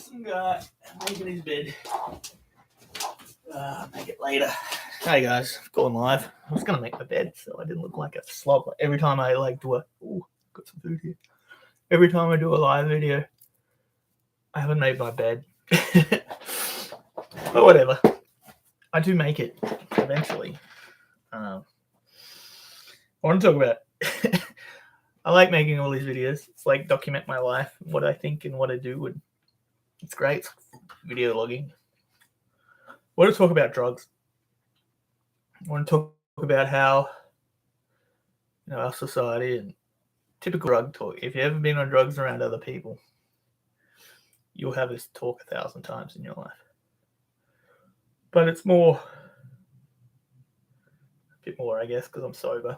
Some guy making his bed. Make it later. Hey guys, going live. I was gonna make my bed so I didn't look like a slob. Every time I do a got some food here. Every time I do a live video, I haven't made my bed. But whatever. I do make it eventually. I want to talk about I like making all these videos. It's like document my life, what I think and what I do, and it's great. It's video logging. I want to talk about drugs. I want to talk about how our society and typical drug talk. If you've ever been on drugs around other people, you'll have this talk 1,000 times in your life. But it's a bit more, I guess, because I'm sober.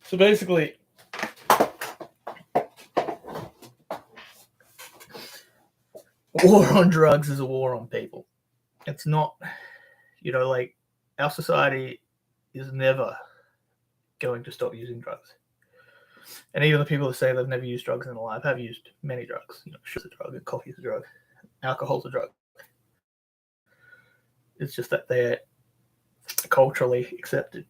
So basically, war on drugs is a war on people. It's not, like our society is never going to stop using drugs. And even the people that say they've never used drugs in their life have used many drugs. Sugar's a drug, and coffee is a drug, alcohol's a drug. It's just that they're culturally accepted.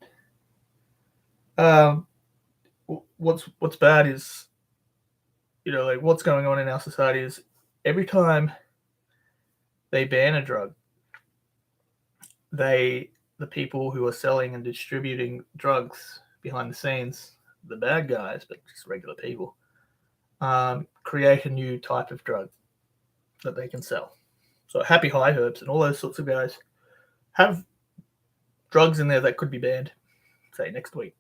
What's bad is, what's going on in our society is every time they ban a drug, the people who are selling and distributing drugs behind the scenes, the bad guys, but just regular people, create a new type of drug that they can sell. So Happy High Herbs and all those sorts of guys have drugs in there that could be banned, say, next week.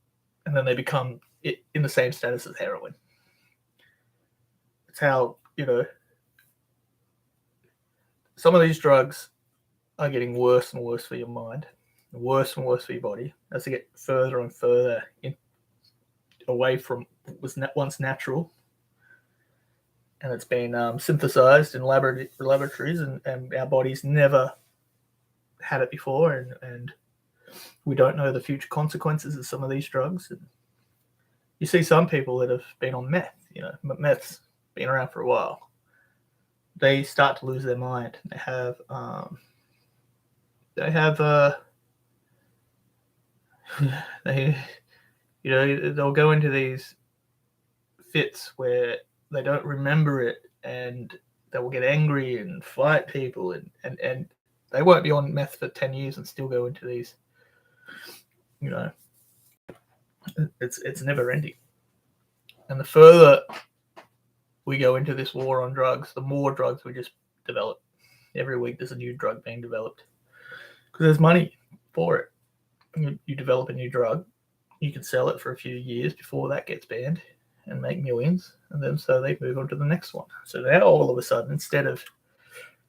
And then they become in the same status as heroin. It's how, some of these drugs are getting worse and worse for your mind, worse and worse for your body as they get further and further away from what was once natural. And it's been synthesized in laboratories, and our bodies never had it before, and we don't know the future consequences of some of these drugs. And you see some people that have been on meth, meth's been around for a while. They start to lose their mind. They'll go into these fits where they don't remember it, and they will get angry and fight people, and they won't be on meth for 10 years and still go into these, it's never ending. And the further we go into this war on drugs, the more drugs we just develop. Every week there's a new drug being developed because there's money for it. You develop a new drug, you can sell it for a few years before that gets banned and make millions, and then so they move on to the next one. So now all of a sudden, instead of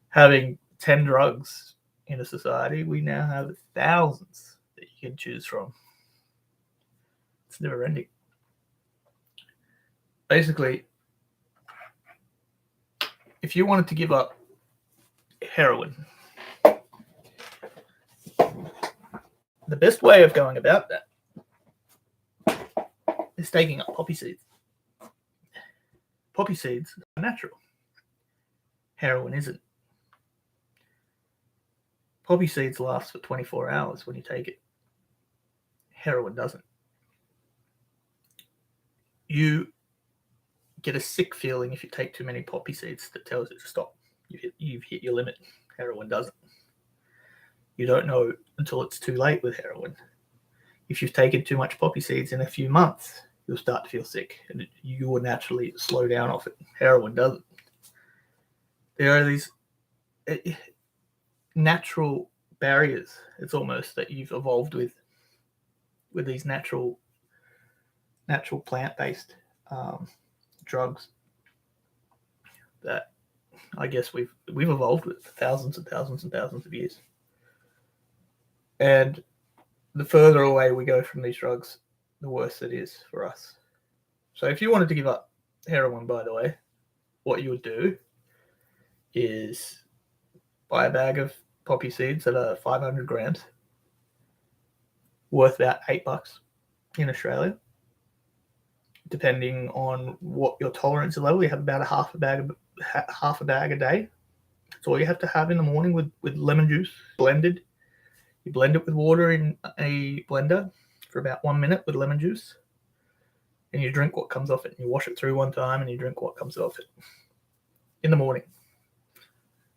having 10 drugs in a society, we now have thousands that you can choose from. It's never ending. Basically, if you wanted to give up heroin, the best way of going about that is taking up poppy seeds. Poppy seeds are natural. Heroin isn't. Poppy seeds last for 24 hours when you take it. Heroin doesn't. You get a sick feeling if you take too many poppy seeds that tells you to stop. You've hit your limit. Heroin doesn't. You don't know until it's too late with heroin. If you've taken too much poppy seeds in a few months, you'll start to feel sick, and you will naturally slow down off it. Heroin doesn't. There are these natural barriers, it's almost, that you've evolved with these natural plant-based drugs that I guess we've evolved with for thousands and thousands and thousands of years. And the further away we go from these drugs, the worse it is for us. So if you wanted to give up heroin, by the way, what you would do is buy a bag of poppy seeds that are 500 grams, worth about $8 in Australia. Depending on what your tolerance level, you have about a half a bag half a bag a day. That's all you have to have in the morning with lemon juice blended. You blend it with water in a blender for about 1 minute with lemon juice, and you drink what comes off it. And you wash it through one time, and you drink what comes off it in the morning.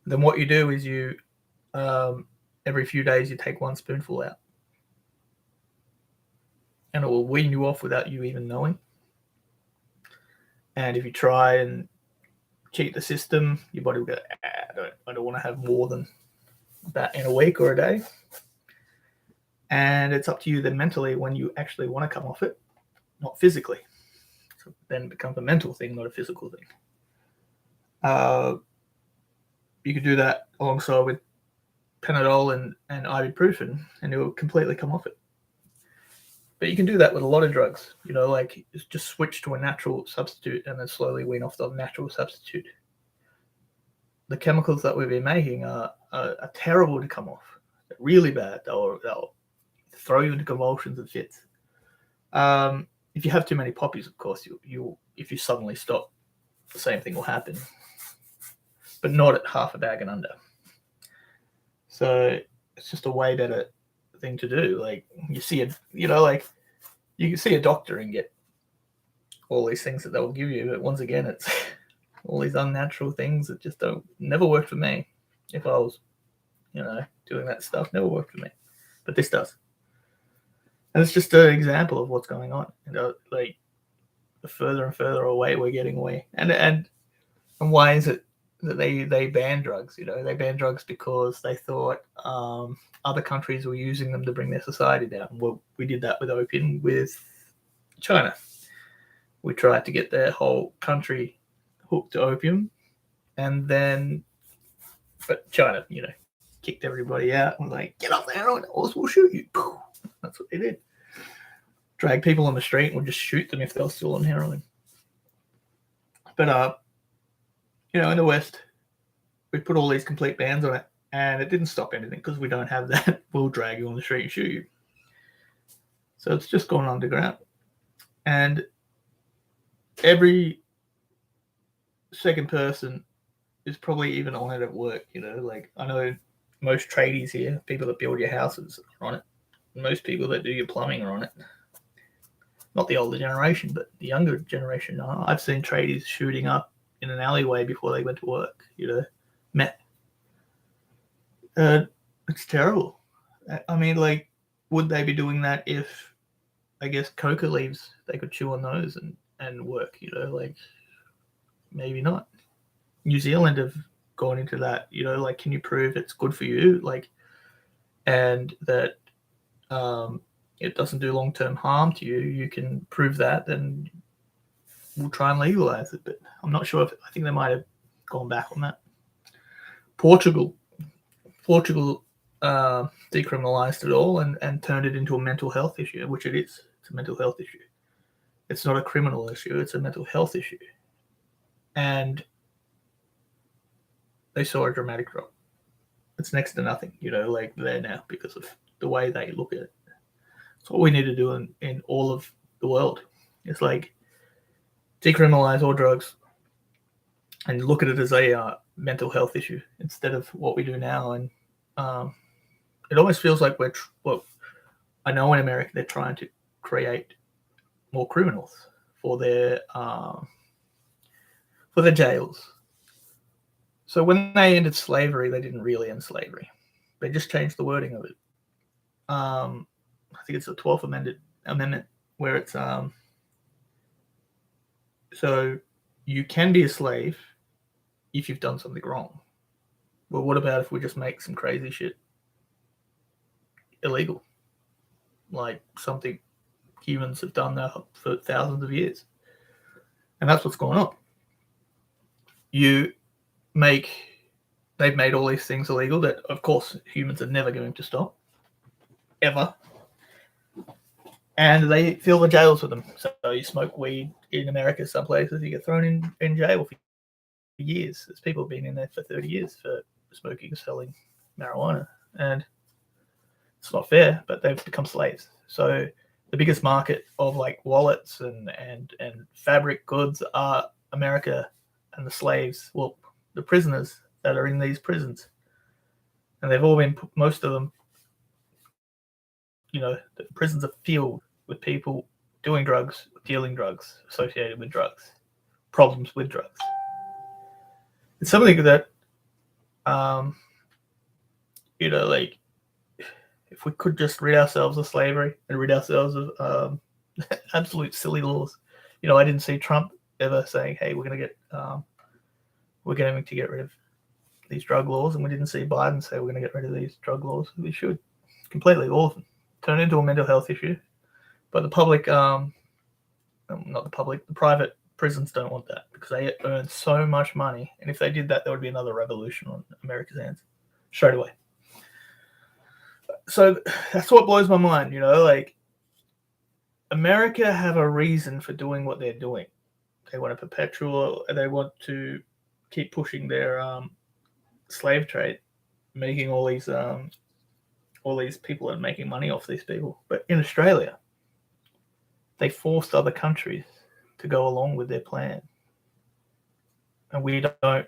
Then what you do is you every few days you take 1 spoonful out, and it will wean you off without you even knowing. And if you try and cheat the system, your body will go, I don't want to have more than that in a week or a day. And it's up to you then mentally when you actually want to come off it, not physically. So then it becomes a mental thing, not a physical thing. You could do that alongside with Panadol and ibuprofen, and it will completely come off it. But you can do that with a lot of drugs, like just switch to a natural substitute and then slowly wean off the natural substitute. The chemicals that we've been making are terrible to come off. They're really bad. They'll throw you into convulsions and fits. If you have too many poppies, of course, if you suddenly stop, the same thing will happen. But not at half a bag and under. So it's just a way better thing to do. Like you see you can see a doctor and get all these things that they'll give you, but once again, it's all these unnatural things that just never work for me. If I was, doing that stuff, never worked for me, but this does. And it's just an example of what's going on. Like the further and further away we're getting away, and why is it that they ban drugs? They ban drugs because they thought other countries were using them to bring their society down. Well, we did that with opium with China. We tried to get their whole country hooked to opium, and then, but China, kicked everybody out and was like, get off the heroin, or else we'll shoot you. That's what they did. Drag people on the street and would just shoot them if they were still on heroin. But in the West, we put all these complete bans on it, and it didn't stop anything because we don't have that. We'll drag you on the street and shoot you. So it's just gone underground. And every second person is probably even on it at work. Like I know most tradies here, people that build your houses are on it. Most people that do your plumbing are on it. Not the older generation, but the younger generation are. I've seen tradies shooting up in an alleyway before they went to work, meth. It's terrible. I mean, like, would they be doing that if, I guess, coca leaves, they could chew on those and work, like, maybe not. New Zealand have gone into that, like, can you prove it's good for you? Like, and that it doesn't do long-term harm to you. You can prove that, then we'll try and legalize it. But I'm not sure I think they might have gone back on that. Portugal decriminalized it all and turned it into a mental health issue, which it is. It's a mental health issue. It's not a criminal issue. It's a mental health issue. And they saw a dramatic drop. It's next to nothing, like there now because of the way they look at it. It's what we need to do in all of the world. It's like decriminalize all drugs and look at it as a mental health issue instead of what we do now. And it almost feels like I know in America they're trying to create more criminals for their jails. So when they ended slavery, they didn't really end slavery. They just changed the wording of it. I think it's the 12th Amendment where it's so you can be a slave if you've done something wrong. Well, what about if we just make some crazy shit illegal? Like something humans have done that for thousands of years. And that's what's going on. They've made all these things illegal that, of course, humans are never going to stop. Ever. And they fill the jails with them. So you smoke weed in America, some places, you get thrown in jail for years. There's people been in there for 30 years for smoking and selling marijuana. And it's not fair, but they've become slaves. So the biggest market of like wallets and fabric goods are America and the slaves, well, the prisoners that are in these prisons. And they've all been, most of them, the prisons are filled with people doing drugs, dealing drugs, associated with drugs, problems with drugs. It's something that, like, if we could just rid ourselves of slavery and rid ourselves of absolute silly laws. I didn't see Trump ever saying, "Hey, we're going to get rid of these drug laws," and we didn't see Biden say, "We're going to get rid of these drug laws." We should completely, all of them, turn it into a mental health issue. But the public, not the public, the private prisons don't want that because they earn so much money. And if they did that, there would be another revolution on America's hands straight away. So that's what blows my mind, like America have a reason for doing what they're doing. They want they want to keep pushing their slave trade, making all these people and making money off these people. But in Australia, they forced other countries to go along with their plan. And we don't